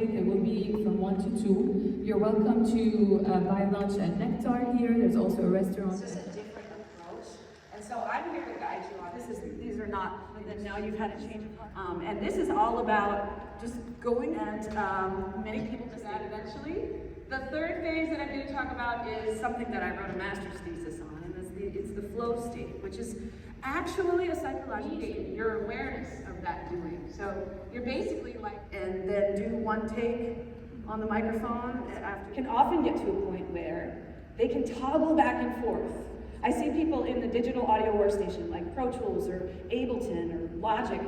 topic. It will be from 1 to 2. You're welcome to buy lunch at Nectar here. There's also a restaurant. It's just a different approach. And so I'm here to guide you on this. These are not, but then now you've had a change of heart. And this is all about just going, and many people do that eventually. The third phase that I'm going to talk about is something that I wrote a master's thesis on, and it's the flow state, which is actually a psychological state, your awareness of that doing. So you're basically like, and then do one take on the microphone after. Can often get to a point where they can toggle back and forth. I see people in the digital audio workstation like Pro Tools or Ableton or Logic,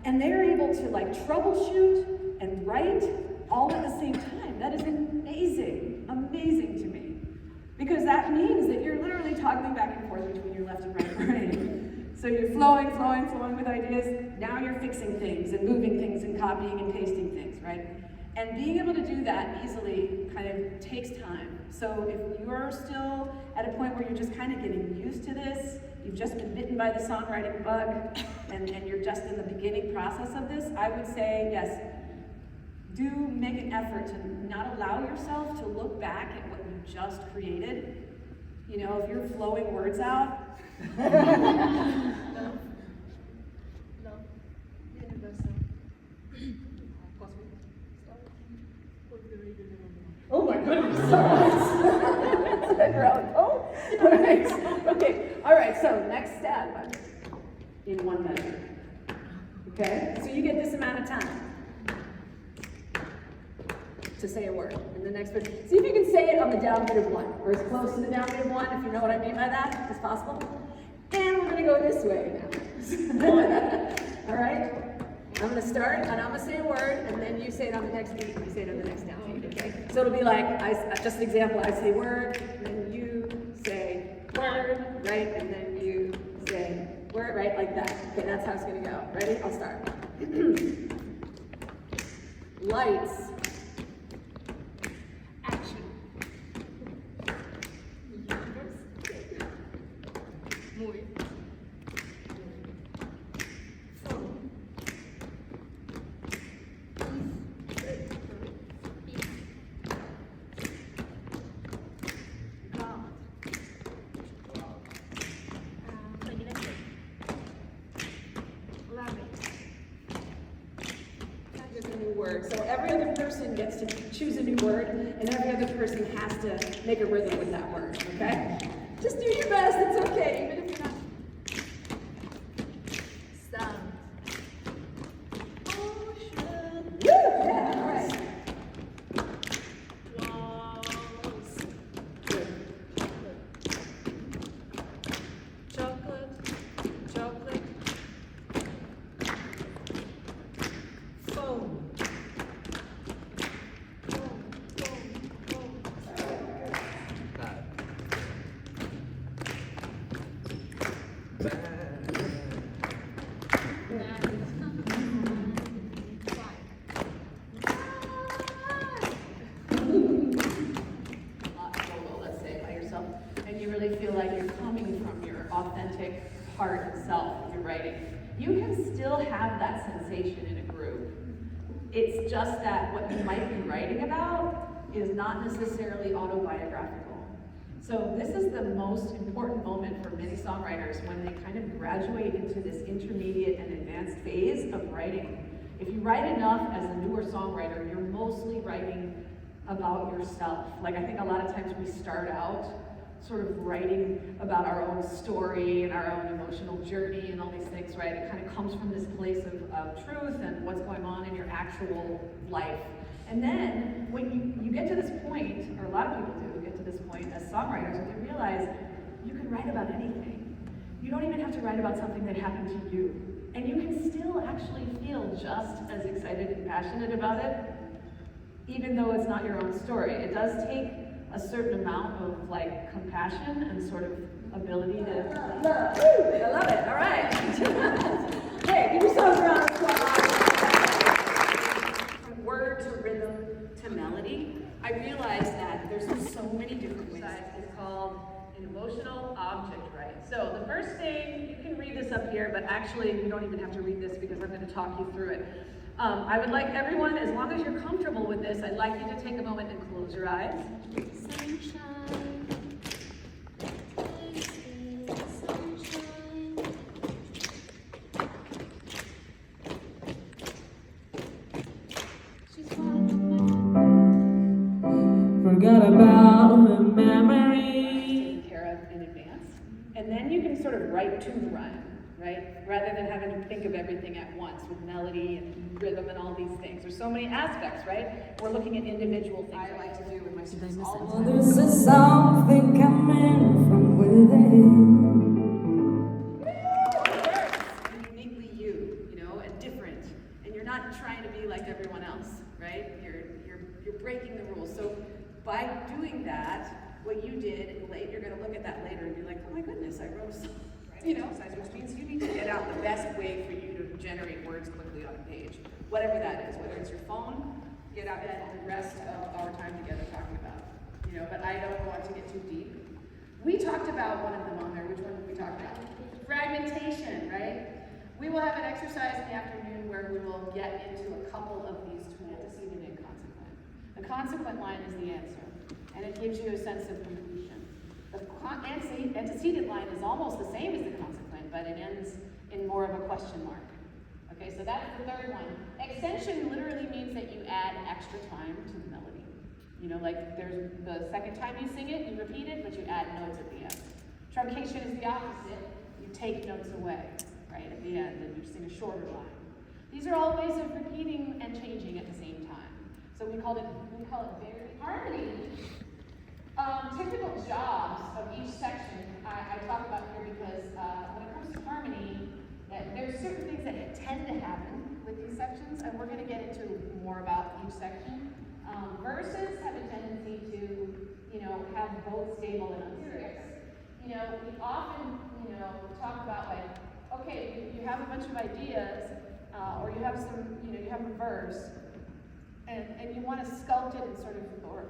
and they're able to like troubleshoot and write all at the same time. That is amazing, amazing to me. Because that means that you're literally toggling back and forth between your left and right brain. So you're flowing with ideas. Now you're fixing things and moving things and copying and pasting things, right? And being able to do that easily kind of takes time. So if you're still at a point where you're just kind of getting used to this, you've just been bitten by the songwriting bug, and you're just in the beginning process of this, I would say, yes, do make an effort to not allow yourself to look back at what you just created. You know, if you're flowing words out, oh my goodness, sorry. Oh, all right. Okay, all right, so next step in one measure. Okay, so you get this amount of time to say a word. And the next bit, see if you can say it on the downbeat of 1, or as close to the downbeat of 1, if you know what I mean by that, as possible. And we're gonna go this way now. All right? I'm gonna start, and I'm gonna say a word, and then you say it on the next beat, and you say it on the next downbeat, okay? So it'll be like, just an example, I say word, and then you say word, right? And then you say word, right? Like that. Okay, that's how it's gonna go. Ready? I'll start. Lights. Movie. Word. So every other person gets to choose a new word, and every other person has to make a rhythm with that word, okay? Just do your best, it's okay, even if you're not. Sound. Ocean. Woo! Yeah, all right. Walls. Good. Chocolate. Chocolate. Foam. And you really feel like you're coming from your authentic heart and self when you're writing. You can still have that sensation in a group. It's just that what you might be writing about is not necessarily autobiographical. So this is the most important moment for many songwriters when they kind of graduate into this intermediate and advanced phase of writing. If you write enough as a newer songwriter, you're mostly writing about yourself. Like I think a lot of times we start out sort of writing about our own story and our own emotional journey and all these things, right? It kind of comes from this place of truth and what's going on in your actual life. And then when you get to this point, or a lot of people do get to this point as songwriters, and they realize you can write about anything. You don't even have to write about something that happened to you. And you can still actually feel just as excited and passionate about it, even though it's not your own story. It does take a certain amount of like compassion and sort of ability to love. I love it. All right. Hey, give yourselves a round of applause. From word to rhythm to melody, I realized that there's so many different ways. It's called an emotional object, right? So the first thing, you can read this up here, but actually you don't even have to read this because I'm going to talk you through it. I would like everyone, as long as you're comfortable with this, I'd like you to take a moment and close your eyes. Sunshine, sunshine. She's Forgot about the memory. Taken care of in advance. And then you can sort of write to the rhyme, right? Rather than having to think of everything at once with melody and rhythm and all these things. There's so many aspects, right? We're looking at individual things I like to do with my students all the Oh, time. there's a something coming from within. And uniquely you know, and different. And you're not trying to be like everyone else, right? You're breaking the rules. So by doing that, what you did late, you're going to look at that later and be like, oh my goodness, I wrote a song. You know, which means you need to get out the best way for you to generate words quickly on a page, whatever that is, whether it's your phone, get out that the rest of our time together talking about, you know, but I don't want to get too deep. We talked about one of them on there. Which one did we talk about? Fragmentation, right? We will have an exercise in the afternoon where we will get into a couple of these tools, antecedent and consequent. The consequent line is the answer, and it gives you a sense of completion. The antecedent line is almost the same as the consequent, but it ends in more of a question mark. Okay, so that's the third one. Extension literally means that you add extra time to the melody. You know, like there's the second time you sing it, you repeat it, but you add notes at the end. Truncation is the opposite. You take notes away, right, at the end, and you sing a shorter line. These are all ways of repeating and changing at the same time. So we call it varied harmony. Typical jobs of each section I talk about here because when it comes to harmony, there's certain things that tend to happen with these sections, and we're going to get into more about each section. Verses have a tendency to, you know, have both stable and unstable. You know, we often, you know, talk about like, okay, you have a bunch of ideas, or you have some, you know, you have a verse, and you want to sculpt it and sort of, or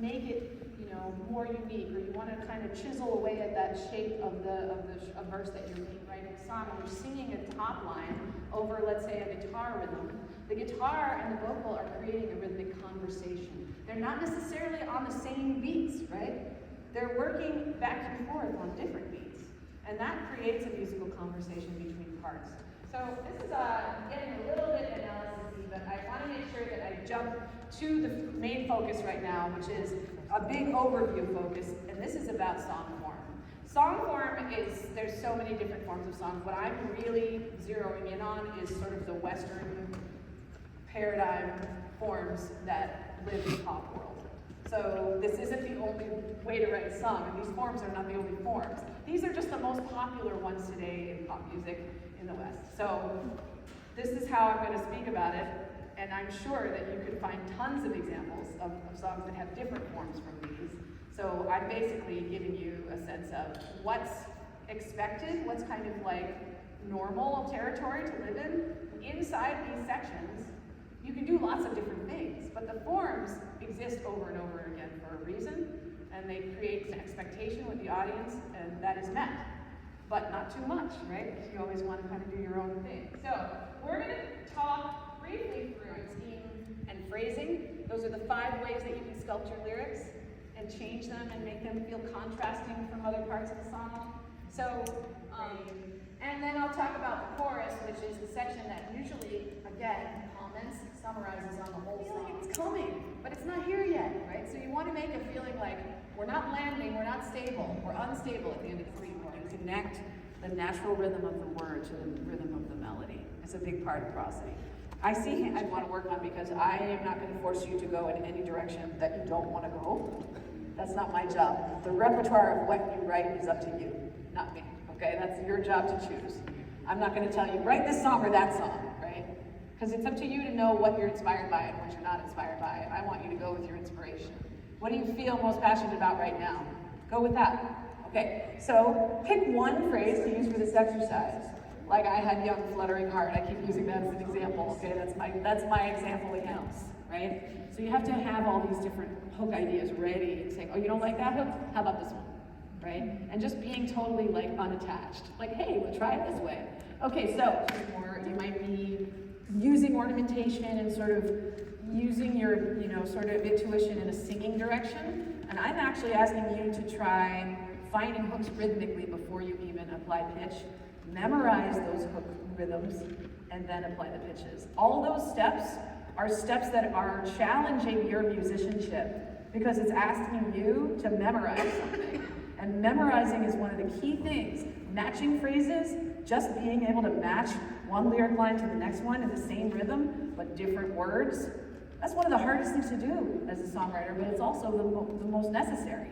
make it, you know, more unique, or you want to kind of chisel away at that shape of a verse that you're writing a song, and you're singing a top line over, let's say, a guitar rhythm. The guitar and the vocal are creating a rhythmic conversation. They're not necessarily on the same beats, right? They're working back and forth on different beats, and that creates a musical conversation between parts. So this is getting a little bit analysis-y, but I want to make sure that I jump to the main focus right now, which is a big overview focus, and this is about song form. Song form is, there's so many different forms of songs. What I'm really zeroing in on is sort of the Western paradigm forms that live in the pop world. So this isn't the only way to write a song, and these forms are not the only forms. These are just the most popular ones today in pop music in the West. So this is how I'm going to speak about it, and I'm sure that you could find tons of examples of songs that have different forms from these. So I'm basically giving you a sense of what's expected, what's kind of like normal territory to live in. Inside these sections, you can do lots of different things, but the forms exist over and over again for a reason, and they create an expectation with the audience, and that is met. But not too much, right? Because you always want to kind of do your own thing. So we're going to talk briefly through scheme and phrasing. Those are the 5 ways that you can sculpt your lyrics and change them and make them feel contrasting from other parts of the song. So, and then I'll talk about the chorus, which is the section that usually, again, comments, summarizes on the whole song. It's coming, but it's not here yet, right? So you want to make a feeling like we're not landing, we're not stable, we're unstable at the end of the 3 part. And connect the natural rhythm of the word to the rhythm of the melody. It's a big part of prosody. I want to work on, because I am not going to force you to go in any direction that you don't want to go. That's not my job. The repertoire of what you write is up to you, not me. Okay, that's your job to choose. I'm not going to tell you, write this song or that song, right? Because it's up to you to know what you're inspired by and what you're not inspired by. And I want you to go with your inspiration. What do you feel most passionate about right now? Go with that. Okay, so pick one phrase to use for this exercise. Like I had young fluttering heart. I keep using that as an example. Okay, that's my example again, right? So you have to have all these different hook ideas ready and saying, oh, you don't like that hook? How about this one? Right? And just being totally like unattached. Like, hey, we'll try it this way. Okay, so more, you might be using ornamentation and sort of using your, sort of intuition in a singing direction. And I'm actually asking you to try finding hooks rhythmically before you even apply pitch. Memorize those hook rhythms and then apply the pitches. All those steps are steps that are challenging your musicianship because it's asking you to memorize something. And memorizing is one of the key things. Matching phrases, just being able to match one lyric line to the next one in the same rhythm, but different words, that's one of the hardest things to do as a songwriter, but it's also the most necessary.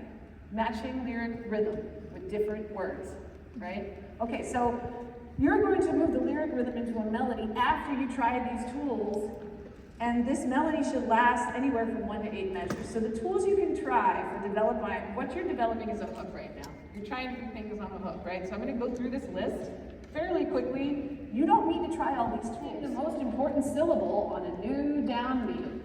Matching lyric rhythm with different words, right? Okay, so you're going to move the lyric rhythm into a melody after you try these tools, and this melody should last anywhere from 1 to 8 measures. So the tools you can try for developing, what you're developing is a hook right now. You're trying to do things on the hook, right? So I'm going to go through this list fairly quickly. You don't need to try all these tools. The most important syllable on a new downbeat.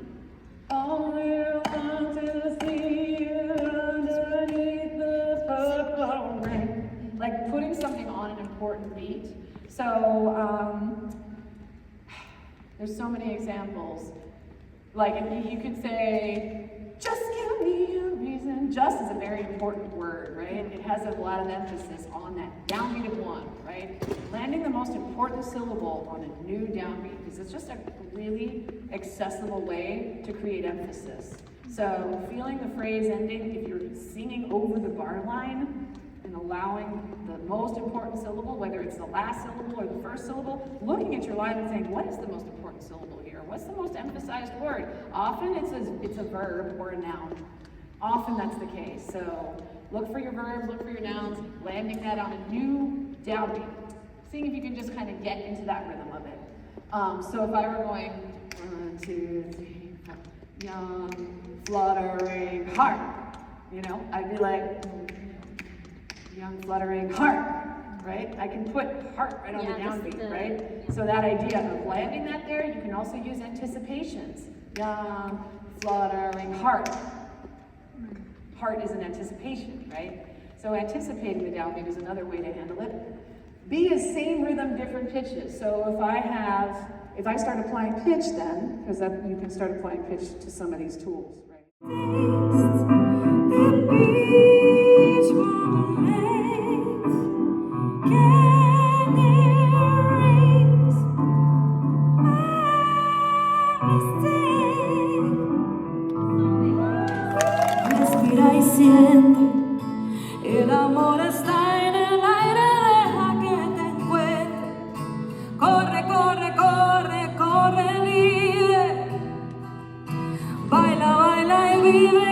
Only want to see you underneath the purple rain. Like putting something on an important beat. So there's so many examples. Like you could say, just give me a reason. Just is a very important word, right? It has a lot of emphasis on that downbeat of 1, right? Landing the most important syllable on a new downbeat, because it's just a really accessible way to create emphasis. So feeling the phrase ending, if you're singing over the bar line and allowing the most important syllable, whether it's the last syllable or the first syllable, looking at your line and saying, what is the most important syllable here? What's the most emphasized word? Often it's a verb or a noun. Often that's the case. So look for your verbs, look for your nouns, landing that on a new downbeat. Seeing if you can just kind of get into that rhythm of it. So if I were going 1, 2, 3, 4, young, fluttering heart, I'd be like, young, fluttering heart, right? I can put heart right on the downbeat, right? So that idea of landing that there, you can also use anticipations. Young, fluttering heart. Heart is an anticipation, right? So anticipating the downbeat is another way to handle it. B is same rhythm, different pitches. So if I start applying pitch then, because you can start applying pitch to some of these tools, right? Respira y siente, el amor está en el aire, deja que te encuentre. Corre, corre, corre, corre libre. Baila, baila y vive.